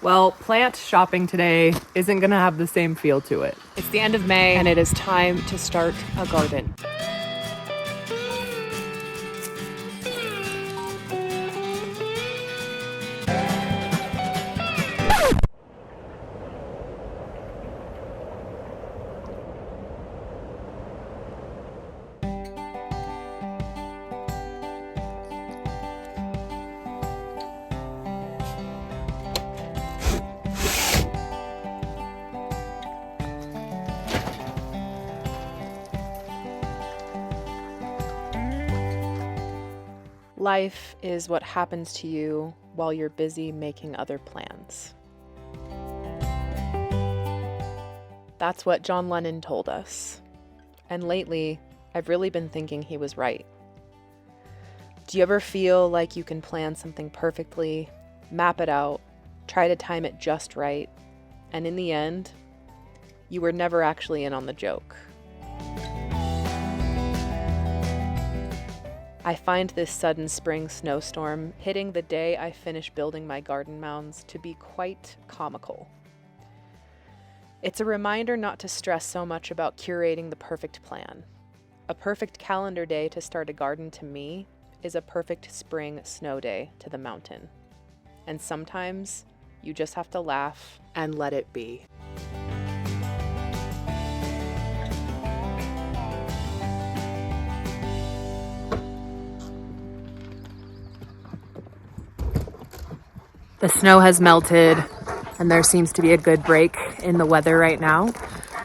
Well, plant shopping today isn't gonna have the same feel to it. It's the end of May and it is time to start a garden. Life is what happens to you while you're busy making other plans. That's what John Lennon told us. And lately, I've really been thinking he was right. Do you ever feel like you can plan something perfectly, map it out, try to time it just right, and in the end, you were never actually in on the joke? I find this sudden spring snowstorm hitting the day I finish building my garden mounds to be quite comical. It's a reminder not to stress so much about curating the perfect plan. A perfect calendar day to start a garden to me is a perfect spring snow day to the mountain. And sometimes you just have to laugh and let it be. The snow has melted and there seems to be a good break in the weather right now.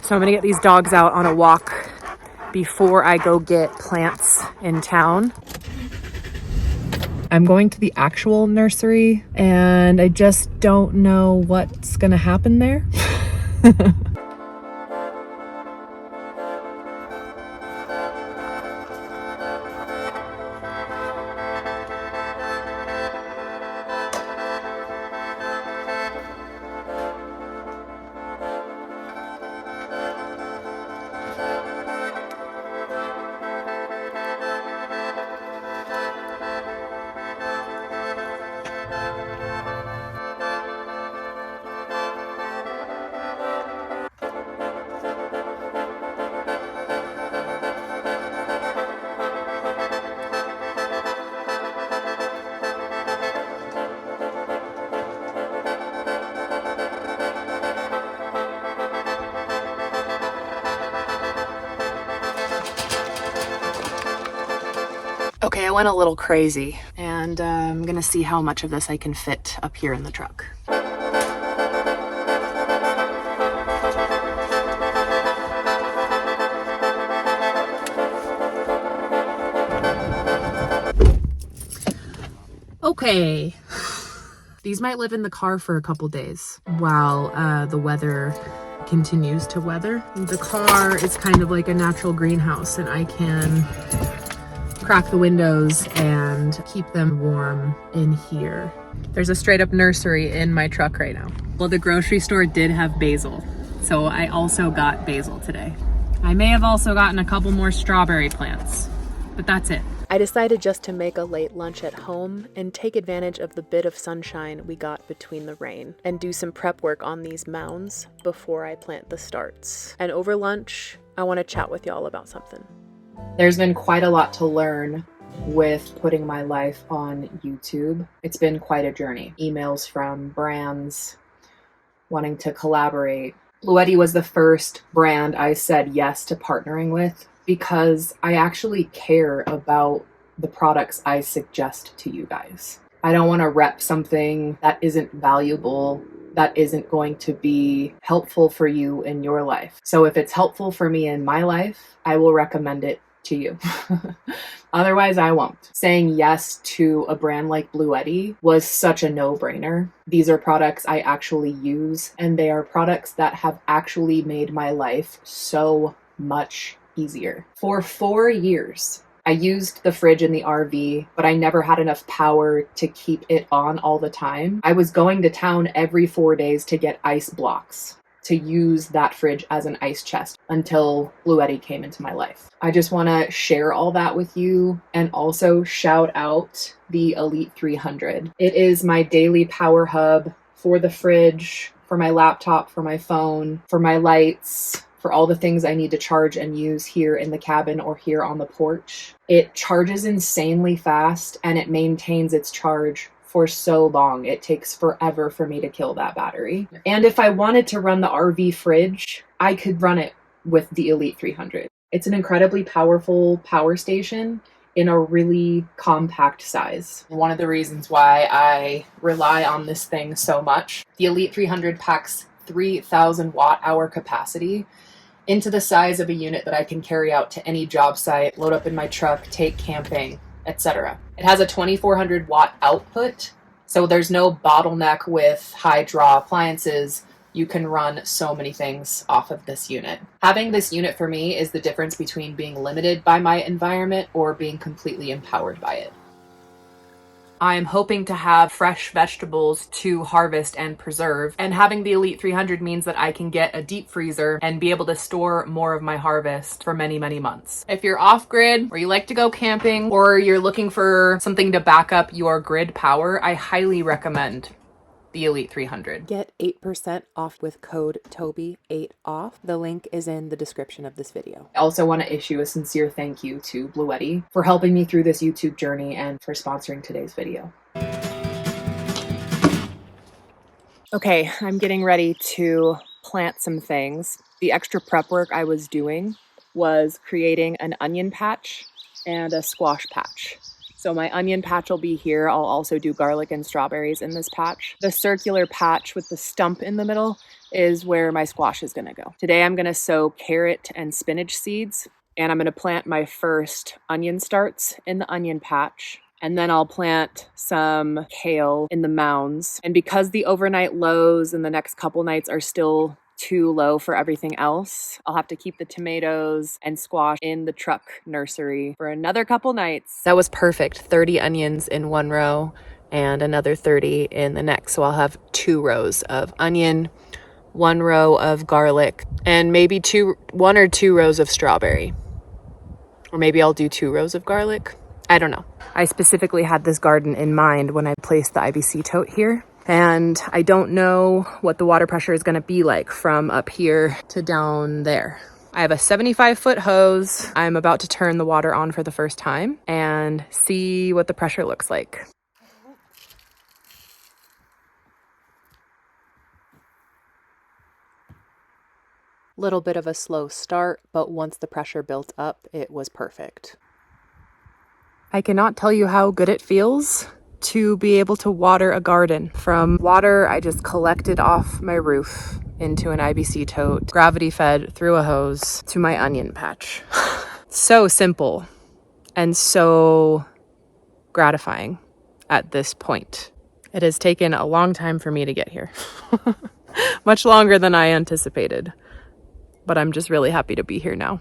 So I'm gonna get these dogs out on a walk before I go get plants in town. I'm going to the actual nursery and I just don't know what's gonna happen there. Okay, I went a little crazy and I'm gonna see how much of this I can fit up here in the truck. Okay, these might live in the car for a couple days while the weather continues to weather. The car is kind of like a natural greenhouse and I can crack the windows and keep them warm in here. There's a straight up nursery in my truck right now. Well, the grocery store did have basil, so I also got basil today. I may have also gotten a couple more strawberry plants, but that's it. I decided just to make a late lunch at home and take advantage of the bit of sunshine we got between the rain and do some prep work on these mounds before I plant the starts. And over lunch, I want to chat with y'all about something. There's been quite a lot to learn with putting my life on YouTube. It's been quite a journey. Emails from brands wanting to collaborate. Bluetti was the first brand I said yes to partnering with because I actually care about the products I suggest to you guys. I don't want to rep something that isn't valuable, that isn't going to be helpful for you in your life. So if it's helpful for me in my life, I will recommend it to you. Otherwise, I won't. Saying yes to a brand like Bluetti was such a no-brainer. These are products I actually use, and they are products that have actually made my life so much easier. For 4 years, I used the fridge in the RV, but I never had enough power to keep it on all the time. I was going to town every 4 days to get ice blocks to use that fridge as an ice chest until Bluetti came into my life. I just want to share all that with you and also shout out the Elite 300. It is my daily power hub for the fridge, for my laptop, for my phone, for my lights, for all the things I need to charge and use here in the cabin or here on the porch. It charges insanely fast and it maintains its charge for so long. It takes forever for me to kill that battery. And if I wanted to run the RV fridge, I could run it with the Elite 300. It's an incredibly powerful power station in a really compact size. One of the reasons why I rely on this thing so much, the Elite 300 packs 3,000 watt hour capacity into the size of a unit that I can carry out to any job site, load up in my truck, take camping, etc. It has a 2,400 watt output, so there's no bottleneck with high draw appliances. You can run so many things off of this unit. Having this unit for me is the difference between being limited by my environment or being completely empowered by it. I'm hoping to have fresh vegetables to harvest and preserve, and having the Elite 300 means that I can get a deep freezer and be able to store more of my harvest for many, many months. If you're off-grid, or you like to go camping, or you're looking for something to back up your grid power, I highly recommend the Elite 300. Get 8% off with code Toby8OFF. The link is in the description of this video. I also want to issue a sincere thank you to Bluetti for helping me through this YouTube journey and for sponsoring today's video. Okay, I'm getting ready to plant some things. The extra prep work I was doing was creating an onion patch and a squash patch. So my onion patch will be here. I'll also do garlic and strawberries in this patch. The circular patch with the stump in the middle is where my squash is gonna go. Today I'm gonna sow carrot and spinach seeds, and I'm gonna plant my first onion starts in the onion patch. And then I'll plant some kale in the mounds. And because the overnight lows in the next couple nights are still too low for everything else, I'll have to keep the tomatoes and squash in the truck nursery for another couple nights. That was perfect. 30 onions in one row and another 30 in the next. So I'll have 2 rows of onion, 1 row of garlic, and maybe 1 or 2 rows of strawberry. Or maybe I'll do 2 rows of garlic. I don't know. I specifically had this garden in mind when I placed the IBC tote here. And I don't know what the water pressure is going to be like from up here to down there. I have a 75-foot hose. I'm about to turn the water on for the first time and see what the pressure looks like. Little bit of a slow start, but once the pressure built up, it was perfect. I cannot tell you how good it feels to be able to water a garden. From water I just collected off my roof into an IBC tote, gravity fed through a hose to my onion patch. So simple and so gratifying at this point. It has taken a long time for me to get here. Much longer than I anticipated. But I'm just really happy to be here now.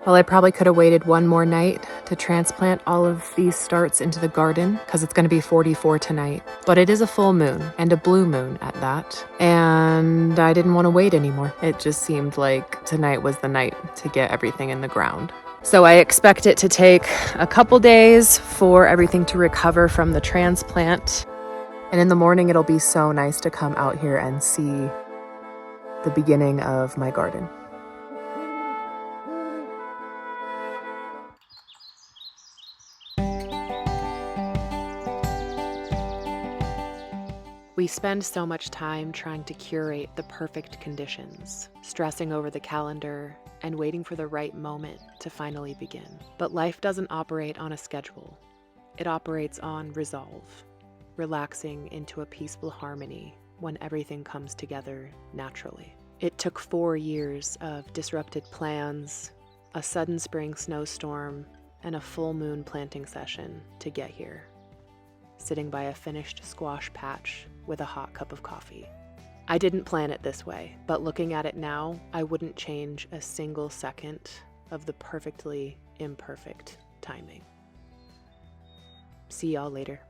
Well, I probably could have waited one more night to transplant all of these starts into the garden because it's going to be 44 tonight. But it is a full moon and a blue moon at that. And I didn't want to wait anymore. It just seemed like tonight was the night to get everything in the ground. So I expect it to take a couple days for everything to recover from the transplant. And in the morning, it'll be so nice to come out here and see the beginning of my garden. We spend so much time trying to curate the perfect conditions, stressing over the calendar, and waiting for the right moment to finally begin. But life doesn't operate on a schedule. It operates on resolve, relaxing into a peaceful harmony when everything comes together naturally. It took 4 years of disrupted plans, a sudden spring snowstorm, and a full moon planting session to get here, sitting by a finished squash patch with a hot cup of coffee. I didn't plan it this way, but looking at it now, I wouldn't change a single second of the perfectly imperfect timing. See y'all later.